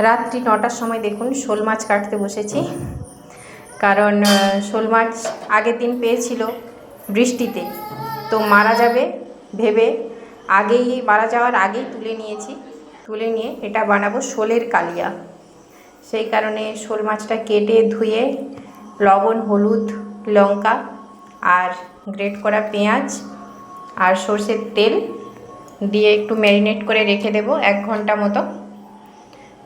রাত্রি 9টার সময় দেখুন শোল মাছ কাটতে বসেছি। কারণ শোল মাছ আগের দিন পেয়েছিল বৃষ্টিতে, তো মারা যাবে ভেবে মারা যাওয়ার আগেই তুলে নিয়েছি। তুলে নিয়ে এটা বানাবো শোলের কালিয়া। সেই কারণে শোল মাছটা কেটে ধুয়ে লবণ, হলুদ, লঙ্কা আর গ্রেট করা পেঁয়াজ আর সর্ষের তেল দিয়ে একটু ম্যারিনেট করে রেখে দেবো 1 ঘন্টা মতো।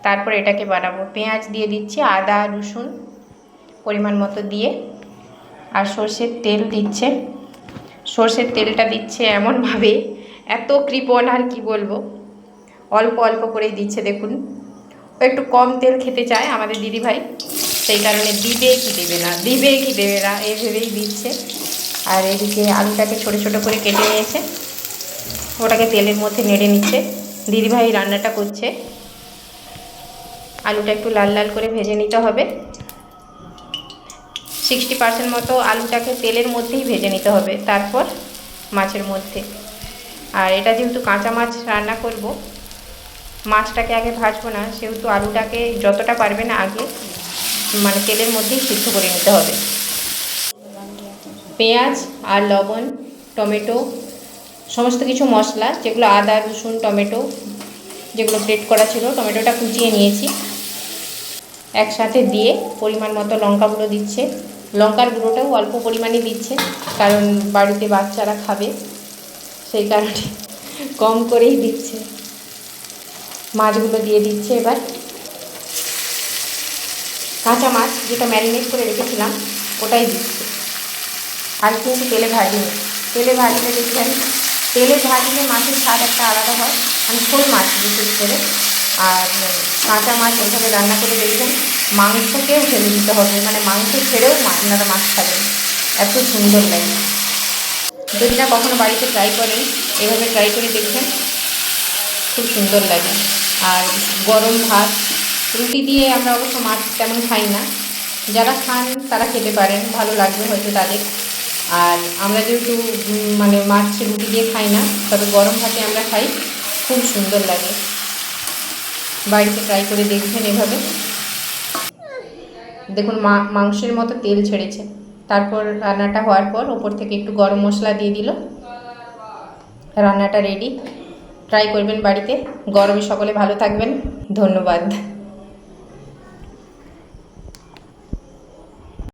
তারপর এটাকে বানাবো। পেঁয়াজ দিয়ে দিচ্ছি, আদা রসুন পরিমাণ মতো দিয়ে, আর সর্ষের তেল দিচ্ছে। সর্ষের তেলটা দিচ্ছে এমনভাবে, এত কৃপণ আর কি বলবো, অল্প অল্প করেই দিচ্ছে। দেখুন, ও একটু কম তেল খেতে চায় আমাদের দিদিভাই, সেই কারণে দিবে কি দেবে না এই ভেবেই দিচ্ছে। আর এদিকে আলুটাকে ছোটো ছোটো করে কেটে নিয়েছে, ওটাকে তেলের মধ্যে নেড়ে নিচ্ছে। দিদিভাই রান্নাটা করছে। আলুটা একটু লাল লাল করে ভেজে নিতে হবে। 60% মতো আলুটাকে তেলের মধ্যেই ভেজে নিতে হবে, তারপর মাছের মধ্যে। আর এটা যেহেতু কাঁচা মাছ রান্না করব, মাছটাকে আগে ভাজবো না, সেহেতু আলুটাকে যতটা পারবেন আগে তেলের মধ্যেই সিদ্ধ করে নিতে হবে। পেঁয়াজ আর লবণ, টমেটো, সমস্ত কিছু মশলা, যেগুলো আদা রসুন টমেটো যেগুলো গ্রেট করা ছিল, টমেটোটা কুচিয়ে নিয়েছি, একসাথে দিয়ে পরিমাণ মতো লঙ্কা গুঁড়ো দিচ্ছে। লঙ্কার গুঁড়োটাও অল্প পরিমাণে দিচ্ছে, কারণ বাড়িতে বাচ্চারা খাবে, সেই কারণে কম করেই দিচ্ছে। মাছগুলো দিয়ে দিচ্ছে। এবার কাঁচা মাছ যেটা ম্যারিনেট করে রেখেছিলাম ওটাই দিচ্ছে। আর কিন্তু তেলে ভাজিনি। তেলে ভাজলে দেখবেন, তেলে ভাজলে মাছের স্বাদ একটা আলাদা হয়, শোল মাছ বিশেষ করে। আর কাঁচা মাছ এভাবে রান্না করে দেখবেন, মাংসকেও ছেড়ে দিতে হবে, মাংস ছেড়েও আপনারা মাছ খাবেন, এত সুন্দর লাগে। যদি না কখনো বাড়িতে ট্রাই করেন, এভাবে ট্রাই করে দেখবেন, খুব সুন্দর লাগে। আর গরম ভাত, রুটি দিয়ে আমরা অবশ্য মাছ তেমন খাই না, যারা খান তারা খেতে পারেন, ভালো লাগবে হয়তো তাদের। আর আমরা যেহেতু মাছ রুটি দিয়ে খাই না, তবে গরম ভাতে আমরা খাই, খুব সুন্দর লাগে। বাড়িতে ট্রাই করে দেখবেন এভাবে। দেখুন মাংসের মতো তেল ছেড়েছে। তারপর রান্নাটা হওয়ার পর ওপর থেকে একটু গরম মশলা দিয়ে দিল। রান্নাটা রেডি। ট্রাই করবেন বাড়িতে। গরমে সকলে ভালো থাকবেন। ধন্যবাদ।